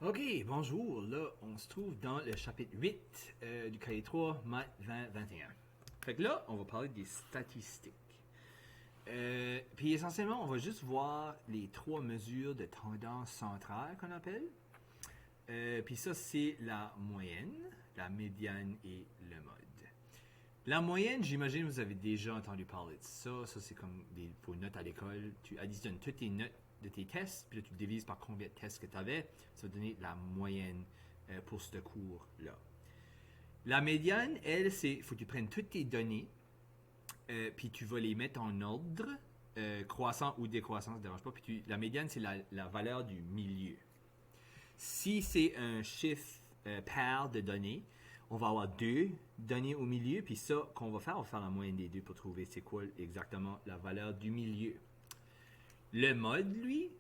Ok, bonjour. Là, on se trouve dans le chapitre 8 du cahier 3, maths 2021. Fait que là, on va parler des statistiques. Puis essentiellement, on va juste voir les trois mesures de tendance centrale qu'on appelle. Puis ça, c'est la moyenne, la médiane et le mode. La moyenne, j'imagine que vous avez déjà entendu parler de ça. Ça, c'est comme vos notes à l'école. Tu additionnes toutes tes notes de tes tests, puis là, tu divises par combien de tests que tu avais. Ça va donner la moyenne pour ce cours-là. La médiane, elle, c'est faut que tu prennes toutes tes données, puis tu vas les mettre en ordre, croissant ou décroissant, ça ne dérange pas. Puis la médiane, c'est la valeur du milieu. Si c'est un chiffre pair de données, on va avoir deux données au milieu, puis ça, qu'on va faire, on va faire la moyenne des deux pour trouver c'est quoi exactement la valeur du milieu. Le mode, lui,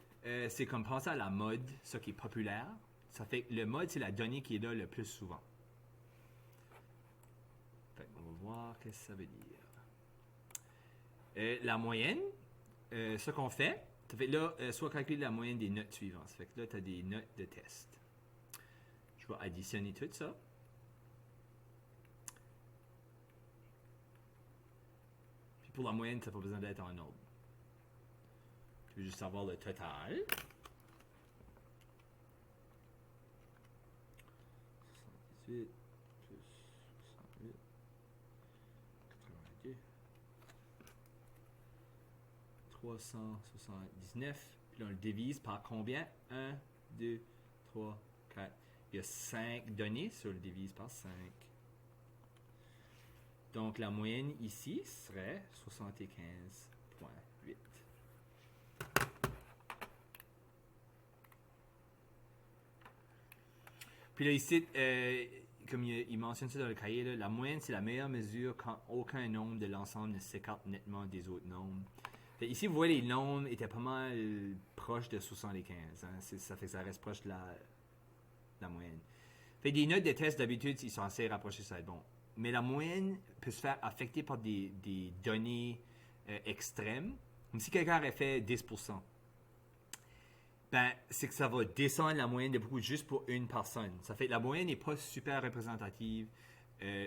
c'est comme penser à la mode, ça qui est populaire. Ça fait que le mode, c'est la donnée qui est là le plus souvent. Fait on va voir ce que ça veut dire. La moyenne, ce qu'on fait, ça fait là, soit calculer la moyenne des notes suivantes. Ça fait que là, tu as des notes de test. Je vais additionner tout ça. Puis pour la moyenne, ça n'a pas besoin d'être en ordre. Je veux juste savoir le total. 78 plus 68, 82, 379. Puis là, on le divise par combien? 1, 2, 3, 4. Il y a 5 données, ça, on le divise par 5. Donc, la moyenne ici serait 75,8. Puis là, ici, comme il mentionne ça dans le cahier, là, la moyenne, c'est la meilleure mesure quand aucun nombre de l'ensemble ne s'écarte nettement des autres nombres. Fait, ici, vous voyez, les nombres étaient pas mal proches de 75. Hein? Ça fait que ça reste proche de la moyenne. Fait des notes de test, d'habitude, ils sont assez rapprochés, ça va être bon. Mais la moyenne peut se faire affecter par des données extrêmes. Comme si quelqu'un aurait fait 10%. Ben, c'est que ça va descendre la moyenne de beaucoup juste pour une personne. Ça fait que la moyenne n'est pas super représentative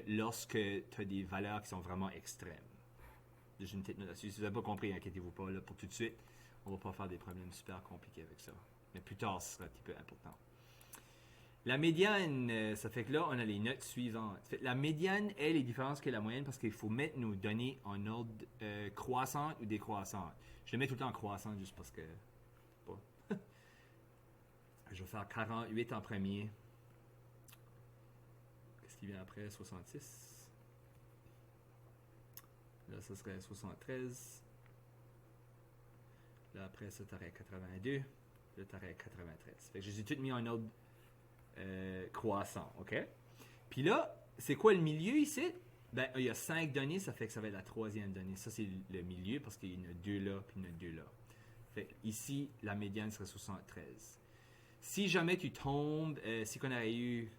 lorsque tu as des valeurs qui sont vraiment extrêmes. J'ai une petite note là-dessus. Si vous n'avez pas compris, inquiétez-vous pas. Là, pour tout de suite, on ne va pas faire des problèmes super compliqués avec ça. Mais plus tard, ce sera un petit peu important. La médiane, ça fait que là, on a les notes suivantes. Fait que la médiane, elle, est différente que la moyenne parce qu'il faut mettre nos données en ordre croissante ou décroissante. Je le mets tout le temps en croissante juste parce que... Pas. Je vais faire 48 en premier. Qu'est-ce qui vient après? 66. Là, ça serait 73. Là, après ça, tu aurais 82. Là, tu aurais 93. Fait que je les ai toutes mis en ordre croissant, OK? Puis là, c'est quoi le milieu ici? Ben, il y a 5 données, ça fait que ça va être la troisième donnée. Ça, c'est le milieu parce qu'il y en a 2 là, puis il y en a 2 là. Fait que ici, la médiane serait 73. Si jamais tu tombes, si qu'on aurait eu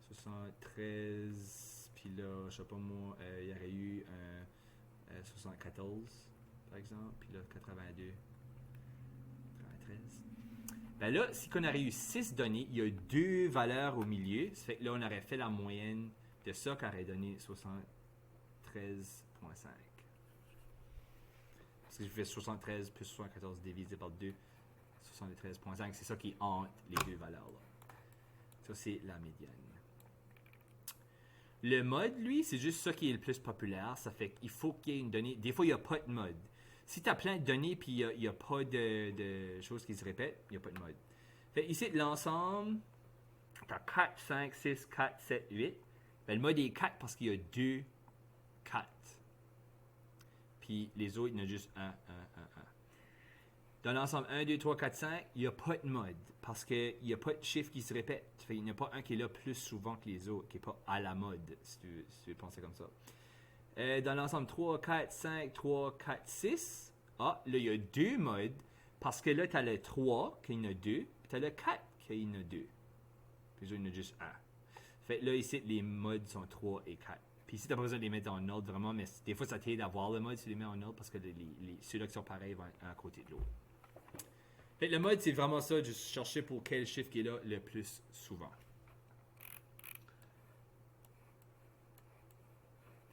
73, puis là, je sais pas moi, il y aurait eu un 74, par exemple, puis là, 82, 93. Ben là, si on aurait eu 6 données, il y a 2 valeurs au milieu. Ça fait que là, on aurait fait la moyenne de ça qui aurait donné 73,5. Parce que je fais 73 plus 74 divisé par 2, 73,5. C'est ça qui hante les deux valeurs-là. Ça, c'est la médiane. Le mode, lui, c'est juste ça qui est le plus populaire. Ça fait qu'il faut qu'il y ait une donnée. Des fois, il n'y a pas de mode. Si tu as plein de données puis il n'y a pas de choses qui se répètent, il n'y a pas de mode. Fait ici, l'ensemble, tu as 4, 5, 6, 4, 7, 8. Ben, le mode est 4 parce qu'il y a 2 4. Puis les autres, il y en a juste 1, 1, 1, 1. Dans l'ensemble 1, 2, 3, 4, 5, il n'y a pas de mode parce qu'il n'y a pas de chiffre qui se répète. Fait il n'y a pas un qui est là plus souvent que les autres, qui n'est pas à la mode, si tu veux penser comme ça. Dans l'ensemble 3, 4, 5, 3, 4, 6, là, il y a 2 modes parce que là, tu as le 3 qui en a 2, puis tu as le 4 qui en a 2. Puis là, il y en a juste 1. Fait là, ici, les modes sont 3 et 4. Puis ici, tu n'as pas besoin de les mettre en ordre vraiment, mais des fois, ça t'aide à voir le mode si tu les mets en ordre parce que ceux-là qui sont pareils vont être un à côté de l'autre. Fait que le mode, c'est vraiment ça, juste chercher pour quel chiffre qui est là le plus souvent.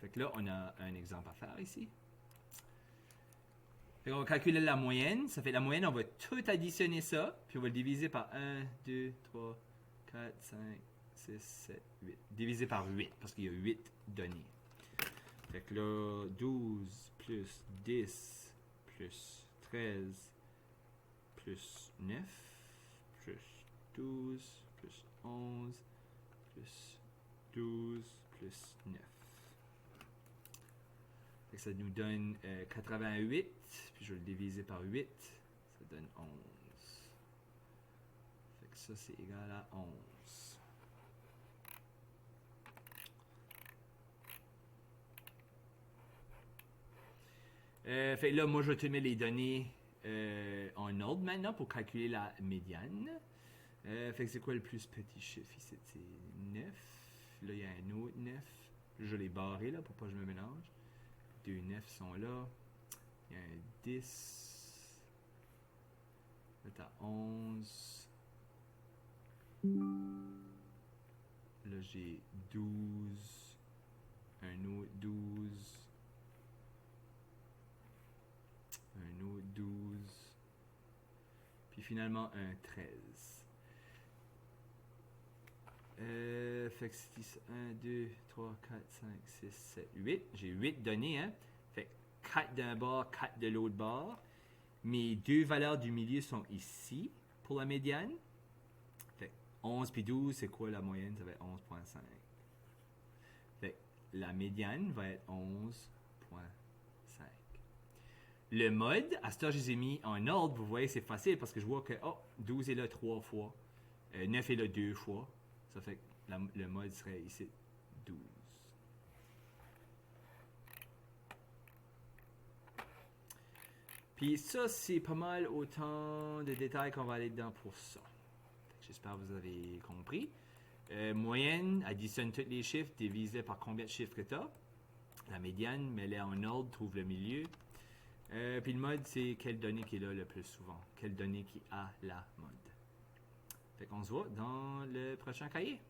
Fait que là, on a un exemple à faire ici. Fait qu'on va calculer la moyenne. Ça fait la moyenne, on va tout additionner ça, puis on va le diviser par 1, 2, 3, 4, 5, 6, 7, 8. Divisé par 8, parce qu'il y a 8 données. Fait que là, 12 plus 10 plus 13 plus 9 plus 12 plus 11 plus 12 plus 9. Fait que ça nous donne 88, puis je vais le diviser par 8, ça donne 11. Fait que ça, c'est égal à 11. Fait que là, moi, je vais te mettre les données en ordre maintenant pour calculer la médiane. Fait que c'est quoi le plus petit chiffre ici? C'est 9. Là, il y a un autre 9. Je vais les barrer là pour pas que je me mélange. Deux 9 sont là. Il y a un 10. Là, t'as 11. Là, j'ai 12. Un autre 12. Un autre 12. Puis finalement, un 13. Fait que c'est 1, 2, 3, 4, 5, 6, 7, 8. J'ai 8 données, hein. Fait que 4 d'un bord, 4 de l'autre bord. Mes deux valeurs du milieu sont ici pour la médiane. Fait que 11 puis 12, c'est quoi la moyenne? Ça va être 11,5. Fait que la médiane va être 11,5. Le mode, à ce heure, je les ai mis en ordre. Vous voyez, c'est facile parce que je vois que 12 est là 3 fois. 9 est là 2 fois. Ça fait que le mode serait ici 12. Puis ça, c'est pas mal autant de détails qu'on va aller dedans pour ça. J'espère que vous avez compris. Moyenne, additionne tous les chiffres, divise par combien de chiffres que tu as. La médiane, mets-les en ordre, trouve le milieu. Puis le mode, c'est quelle donnée qui est là le plus souvent. Quelle donnée qui a la mode. Fait qu'on se voit dans le prochain cahier.